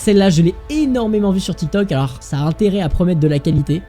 Celle-là, je l'ai énormément vue sur TikTok, alors ça a intérêt à promettre de la qualité.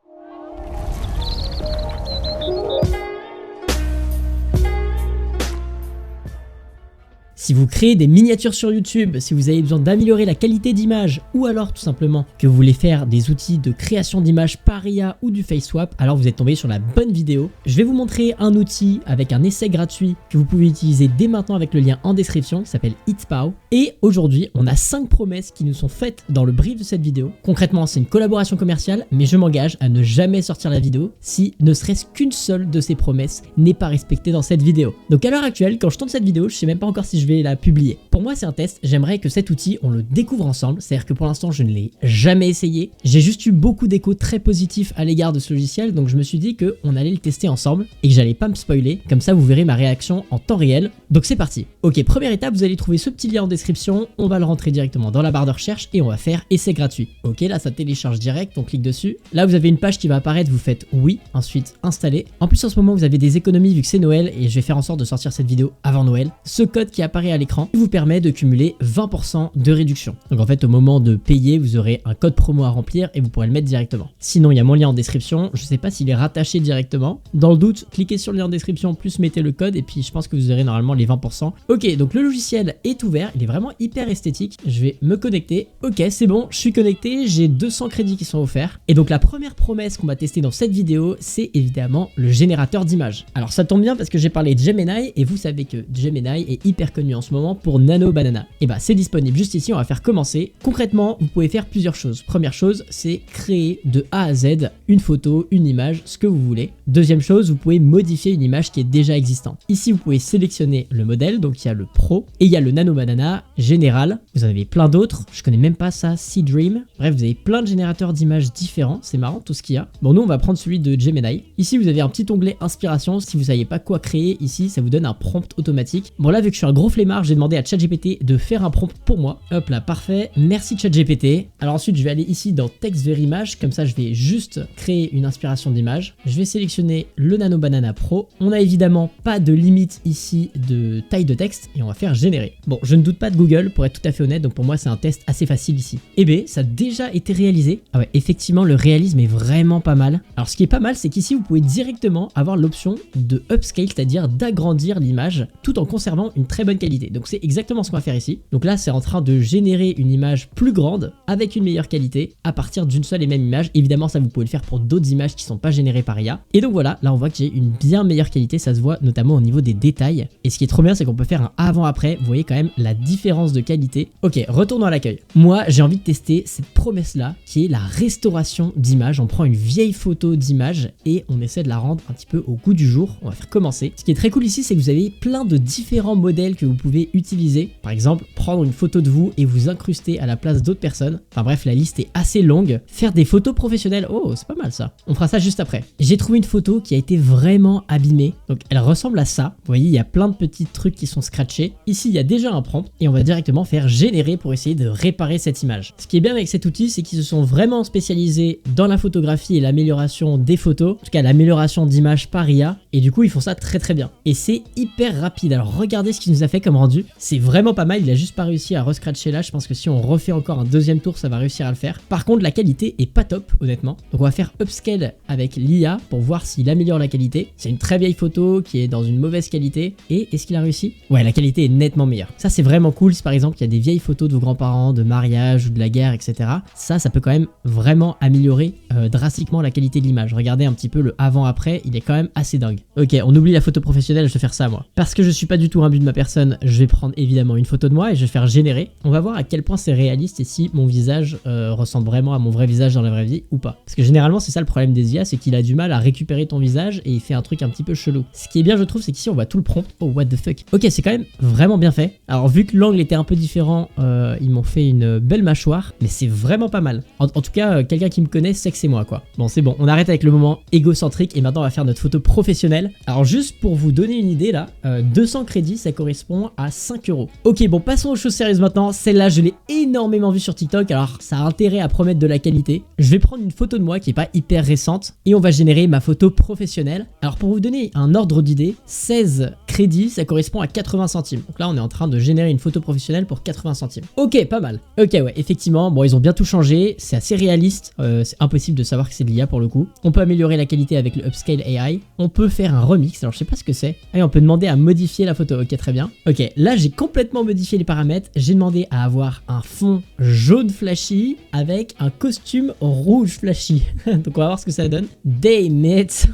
Si vous créez des miniatures sur YouTube, si vous avez besoin d'améliorer la qualité d'image ou alors tout simplement que vous voulez faire des outils de création d'images par IA ou du face swap, alors vous êtes tombé sur la bonne vidéo. Je vais vous montrer un outil avec un essai gratuit que vous pouvez utiliser dès maintenant avec le lien en description qui s'appelle HitPow. Et aujourd'hui, on a 5 promesses qui nous sont faites dans le brief de cette vidéo. Concrètement, c'est une collaboration commerciale, mais je m'engage à ne jamais sortir la vidéo si ne serait-ce qu'une seule de ces promesses n'est pas respectée dans cette vidéo. Donc à l'heure actuelle, quand je tourne cette vidéo, je sais même pas encore si je vais la publier. Pour moi, c'est un test. J'aimerais que cet outil, on le découvre ensemble. C'est-à-dire que pour l'instant, je ne l'ai jamais essayé. J'ai juste eu beaucoup d'échos très positifs à l'égard de ce logiciel, donc je me suis dit qu'on allait le tester ensemble et que j'allais pas me spoiler. Comme ça, vous verrez ma réaction en temps réel. Donc c'est parti. Ok, première étape, vous allez trouver ce petit lien en description. On va le rentrer directement dans la barre de recherche et on va faire essai gratuit. Ok, là, ça télécharge direct. On clique dessus. Là, vous avez une page qui va apparaître. Vous faites oui, ensuite installer. En plus, en ce moment, vous avez des économies vu que c'est Noël et je vais faire en sorte de sortir cette vidéo avant Noël. Ce code qui apparaît à l'écran vous permet de cumuler 20% de réduction. Donc en fait, au moment de payer, vous aurez un code promo à remplir et vous pourrez le mettre directement. Sinon, il y a mon lien en description. Je sais pas s'il est rattaché directement. Dans le doute, cliquez sur le lien en description plus mettez le code et puis je pense que vous aurez normalement les 20%. Ok, donc le logiciel est ouvert. Il est vraiment hyper esthétique. Je vais me connecter. Ok, c'est bon, je suis connecté. J'ai 200 crédits qui sont offerts. Et donc la première promesse qu'on va tester dans cette vidéo, c'est évidemment le générateur d'images. Alors ça tombe bien parce que j'ai parlé de Gemini et vous savez que Gemini est hyper connu en ce moment pour Nano Banana. Et bah c'est disponible juste ici, on va faire commencer. Concrètement, vous pouvez faire plusieurs choses. Première chose, c'est créer de A à Z une photo, une image, ce que vous voulez. Deuxième chose, vous pouvez modifier une image qui est déjà existante. Ici, vous pouvez sélectionner le modèle, donc il y a le Pro et il y a le Nano Banana Général. Vous en avez plein d'autres, je connais même pas ça, Sea Dream. Bref, vous avez plein de générateurs d'images différents, c'est marrant tout ce qu'il y a. Bon, nous on va prendre celui de Gemini. Ici, vous avez un petit onglet inspiration. Si vous savez pas quoi créer, ici, ça vous donne un prompt automatique. Bon là, vu que je suis un gros flemmard, j'ai demandé à ChatGPT de faire un prompt pour moi. Hop là, parfait. Merci ChatGPT. Alors ensuite, je vais aller ici dans Text vers Image. Comme ça, je vais juste créer une inspiration d'image. Je vais sélectionner le Nano Banana Pro. On n'a évidemment pas de limite ici de taille de texte et on va faire générer. Bon, je ne doute pas de Google pour être tout à fait honnête. Donc pour moi, c'est un test assez facile ici. Eh bien, ça a déjà été réalisé. Ah ouais, effectivement, le réalisme est vraiment pas mal. Alors ce qui est pas mal, c'est qu'ici, vous pouvez directement avoir l'option de upscale, c'est-à-dire d'agrandir l'image tout en conservant une très bonne qualité. Donc c'est exactement ce qu'on va faire ici. Donc là, c'est en train de générer une image plus grande avec une meilleure qualité à partir d'une seule et même image. Évidemment, ça vous pouvez le faire pour d'autres images qui sont pas générées par IA. Et donc voilà, là on voit que j'ai une bien meilleure qualité, ça se voit notamment au niveau des détails. Et ce qui est trop bien, c'est qu'on peut faire un avant-après. Vous voyez quand même la différence de qualité. Ok, retournons à l'accueil. Moi, j'ai envie de tester cette promesse-là qui est la restauration d'images. On prend une vieille photo d'image et on essaie de la rendre un petit peu au goût du jour. On va faire commencer. Ce qui est très cool ici, c'est que vous avez plein de différents modèles que vous pouvez utiliser. Par exemple, prendre une photo de vous et vous incruster à la place d'autres personnes. Enfin bref, la liste est assez longue. Faire des photos professionnelles, oh c'est pas mal ça. On fera ça juste après. J'ai trouvé une photo qui a été vraiment abîmée. Donc elle ressemble à ça. Vous voyez, il y a plein de petits trucs qui sont scratchés. Ici, il y a déjà un prompt et on va directement faire générer pour essayer de réparer cette image. Ce qui est bien avec cet outil, c'est qu'ils se sont vraiment spécialisés dans la photographie et l'amélioration des photos. En tout cas, l'amélioration d'images par IA. Et du coup, ils font ça très très bien. Et c'est hyper rapide. Alors regardez ce qu'il nous a fait comme rendu. C'est vraiment pas mal. Il a juste pas réussi à rescratcher là. Je pense que si on refait encore un deuxième tour, ça va réussir à le faire. Par contre, la qualité est pas top, honnêtement. Donc on va faire upscale avec l'IA pour voir s'il améliore la qualité. C'est une très vieille photo qui est dans une mauvaise qualité. Et est-ce qu'il a réussi? Ouais, la qualité est nettement meilleure. Ça, c'est vraiment cool. Si par exemple, il y a des vieilles photos de vos grands-parents, de mariage ou de la guerre, etc. Ça peut quand même vraiment améliorer drastiquement la qualité de l'image. Regardez un petit peu le avant-après. Il est quand même assez dingue. Ok, on oublie la photo professionnelle. Je vais faire ça, moi. Parce que je suis pas du tout un but de ma personne, je vais prendre évidemment une photo de moi et je vais faire générer. On va voir à quel point c'est réaliste et si mon visage ressemble vraiment à mon vrai visage dans la vraie vie ou pas. Parce que généralement c'est ça le problème des IA, c'est qu'il a du mal à récupérer ton visage et il fait un truc un petit peu chelou. Ce qui est bien je trouve, c'est qu'ici on voit tout le prompt. Oh what the fuck. Ok, c'est quand même vraiment bien fait. Alors vu que l'angle était un peu différent, ils m'ont fait une belle mâchoire, mais c'est vraiment pas mal. En tout cas, quelqu'un qui me connaît sait que c'est moi quoi. Bon c'est bon, on arrête avec le moment égocentrique et maintenant on va faire notre photo professionnelle. Alors juste pour vous donner une idée là, 200 crédits ça correspond à 5 €. Ok, bon passons aux choses sérieuses maintenant. Celle-là je l'ai énormément vue sur TikTok, alors ça a intérêt à promettre de la qualité. Je vais prendre une photo de moi qui est pas hyper récente et on va générer ma photo professionnelle. Alors pour vous donner un ordre d'idée, 16 crédits crédit, ça correspond à 80 centimes. Donc là, on est en train de générer une photo professionnelle pour 80 centimes. Ok, pas mal. Ok, ouais, effectivement, bon, ils ont bien tout changé. C'est assez réaliste. C'est impossible de savoir que c'est de l'IA pour le coup. On peut améliorer la qualité avec le Upscale AI. On peut faire un remix. Alors, je sais pas ce que c'est. Ah, on peut demander à modifier la photo. Ok, très bien. Ok, là, j'ai complètement modifié les paramètres. J'ai demandé à avoir un fond jaune flashy avec un costume rouge flashy. Donc, on va voir ce que ça donne. Damn it.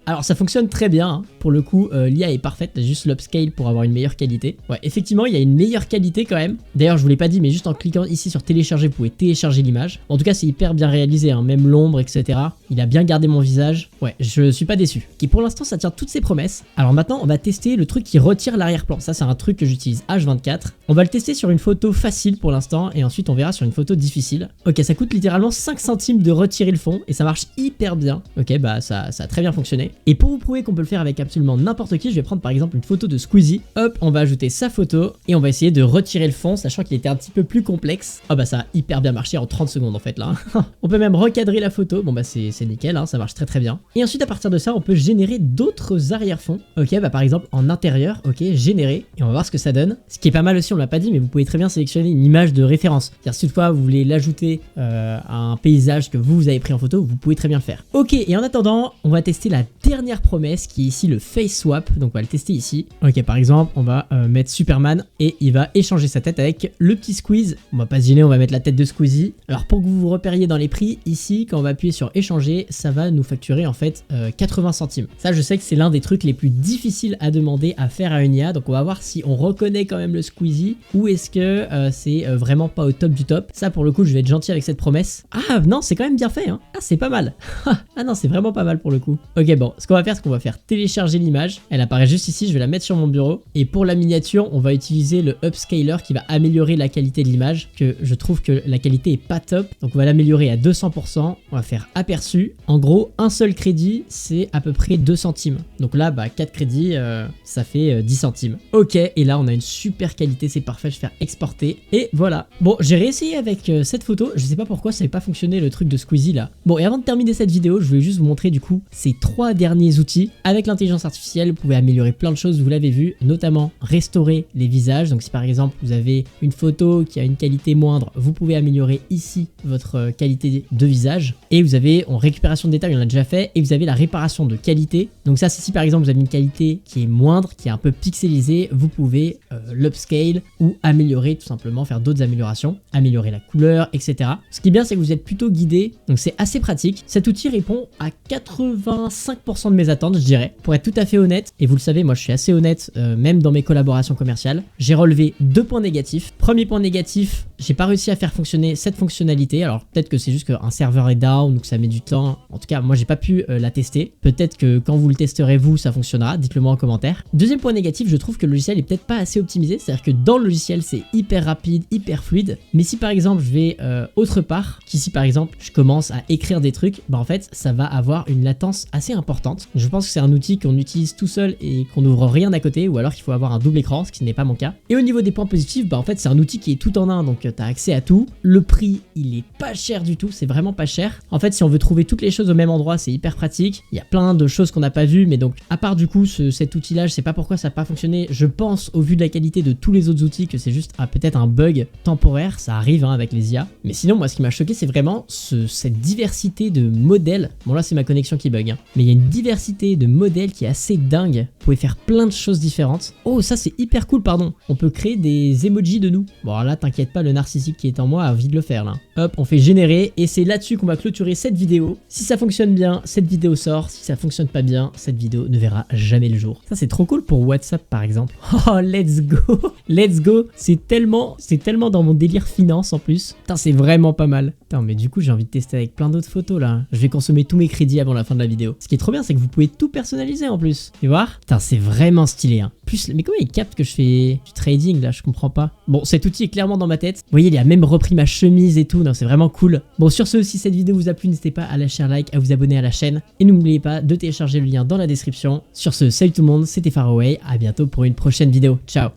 Alors, ça fonctionne très bien. Hein. Pour le coup, l'IA est parfaite. T'as juste l'upscale pour avoir une meilleure qualité. Ouais, effectivement, il y a une meilleure qualité quand même. D'ailleurs, je vous l'ai pas dit, mais juste en cliquant ici sur télécharger, vous pouvez télécharger l'image. En tout cas, c'est hyper bien réalisé, hein. Même l'ombre, etc. Il a bien gardé mon visage. Ouais, je suis pas déçu. Ok, pour l'instant, ça tient toutes ses promesses. Alors maintenant, on va tester le truc qui retire l'arrière-plan. Ça, c'est un truc que j'utilise H24. On va le tester sur une photo facile pour l'instant et ensuite on verra sur une photo difficile. Ok, ça coûte littéralement 5 centimes de retirer le fond et ça marche hyper bien. Ok, bah ça a très bien fonctionné. Et pour vous prouver qu'on peut le faire avec absolument n'importe qui, je vais prendre par exemple une photo de Squeezie. Hop, on va ajouter sa photo et on va essayer de retirer le fond, sachant qu'il était un petit peu plus complexe. Ah bah ça a hyper bien marché en 30 secondes en fait là. On peut même recadrer la photo. Bon bah c'est nickel, hein, ça marche très bien. Et ensuite à partir de ça, on peut générer d'autres arrière-fonds. Ok, bah par exemple en intérieur, ok, générer. Et on va voir ce que ça donne. Ce qui est pas mal aussi, on l'a pas dit, mais vous pouvez très bien sélectionner une image de référence. C'est-à-dire si toutefois vous voulez l'ajouter à un paysage que vous avez pris en photo, vous pouvez très bien le faire. Ok, et en attendant, on va tester la dernière promesse qui est ici le face swap. Donc on va le tester ici. Ok, par exemple, on va mettre Superman et il va échanger sa tête avec le petit Squeeze. On va pas se gêner, on va mettre la tête de Squeezie. Alors pour que vous vous repériez dans les prix, ici, quand on va appuyer sur échanger, ça va nous facturer en fait 80 centimes. Ça, je sais que c'est l'un des trucs les plus difficiles à demander à faire à une IA. Donc on va voir si on reconnaît quand même le Squeezie ou est-ce que c'est vraiment pas au top du top. Ça pour le coup, je vais être gentil avec cette promesse. Ah non, c'est quand même bien fait, hein. Ah, c'est pas mal. Ah non, c'est vraiment pas mal pour le coup. Ok, bon, ce qu'on va faire, c'est qu'on va faire télécharger l'image. Elle apparaît juste ici, je vais la mettre sur mon bureau. Et pour la miniature, on va utiliser le upscaler qui va améliorer la qualité de l'image, que je trouve que la qualité est pas top. Donc on va l'améliorer à 200%. On va faire aperçu. En gros, un seul crédit, c'est à peu près 2 centimes. Donc là, bah 4 crédits, ça fait 10 centimes. Ok, et là, on a une super qualité, c'est parfait. Je vais faire exporter. Et voilà. Bon, j'ai réessayé avec cette photo. Je sais pas pourquoi ça n'avait pas fonctionné le truc de Squeezie là. Bon, et avant de terminer cette vidéo, je voulais juste vous montrer du coup ces 3 derniers outils. Avec l'intelligence artificielle, vous pouvez améliorer plein de choses, vous l'avez vu, notamment restaurer les visages. Donc si par exemple vous avez une photo qui a une qualité moindre, vous pouvez améliorer ici votre qualité de visage. Et vous avez en récupération de détails, on l'a déjà fait, et vous avez la réparation de qualité. Donc ça, si par exemple vous avez une qualité qui est moindre, qui est un peu pixelisée, vous pouvez l'upscale ou améliorer tout simplement, faire d'autres améliorations, améliorer la couleur, etc. Ce qui est bien, c'est que vous êtes plutôt guidé, donc c'est assez pratique. Cet outil répond à 85% de mes attentes, je dirais. Pour être tout à fait honnête, et vous le savez, moi je suis assez honnête, même dans mes collaborations commerciales, j'ai relevé 2 points négatifs. Premier point négatif, j'ai pas réussi à faire fonctionner cette fonctionnalité. Alors peut-être que c'est juste qu'un serveur est down ou que ça met du temps. En tout cas, moi j'ai pas pu la tester. Peut-être que quand vous le testerez vous, ça fonctionnera. Dites-le moi en commentaire. Deuxième point négatif, je trouve que le logiciel est peut-être pas assez optimisé. C'est-à-dire que dans le logiciel, c'est hyper rapide, hyper fluide. Mais si par exemple je vais autre part, qu'ici par exemple je commence à écrire des trucs, bah en fait ça va avoir une latence assez importante. Je pense que c'est un outil qu'on utilise tout seul et qu'on n'ouvre rien à côté, ou alors qu'il faut avoir un double écran, ce qui n'est pas mon cas. Et au niveau des points positifs, bah en fait c'est un outil qui est tout en un, donc tu as accès à tout. Le prix, il est pas cher du tout, c'est vraiment pas cher. En fait, si on veut trouver toutes les choses au même endroit, c'est hyper pratique. Il y a plein de choses qu'on n'a pas vues, mais donc à part du coup cet outil-là, je sais pas pourquoi ça n'a pas fonctionné. Je pense au vu de la qualité de tous les autres outils que c'est juste peut-être un bug temporaire, ça arrive hein, avec les IA. Mais sinon, moi ce qui m'a choqué, c'est vraiment cette diversité de modèles. Bon là c'est ma connexion qui bug, hein. Mais il y a une diversité de modèles qui est assez dingue. Vous pouvez faire plein de choses différentes. Oh, ça c'est hyper cool, pardon. On peut créer des emojis de nous. Bon alors là, t'inquiète pas, le narcissique qui est en moi a envie de le faire là. Hop, on fait générer et c'est là-dessus qu'on va clôturer cette vidéo. Si ça fonctionne bien, cette vidéo sort. Si ça fonctionne pas bien, cette vidéo ne verra jamais le jour. Ça c'est trop cool pour WhatsApp par exemple. Oh, let's go. Let's go. C'est tellement dans mon délire finance en plus. Putain, c'est vraiment pas mal. Putain, mais du coup, j'ai envie de tester avec plein d'autres photos là. Je vais consommer tous mes crédits avant la fin de la vidéo. Ce qui est trop bien, c'est que vous pouvez tout personnaliser en plus. Tu vois? Putain, c'est vraiment stylé hein. Plus, mais comment il capte que je fais du trading là? Je comprends pas. Bon, cet outil est clairement dans ma tête. Vous voyez, il a même repris ma chemise et tout. Non, c'est vraiment cool. Bon, sur ce, si cette vidéo vous a plu, n'hésitez pas à lâcher un like, à vous abonner à la chaîne. Et n'oubliez pas de télécharger le lien dans la description. Sur ce, salut tout le monde, c'était Faraway. À bientôt pour une prochaine vidéo. Ciao.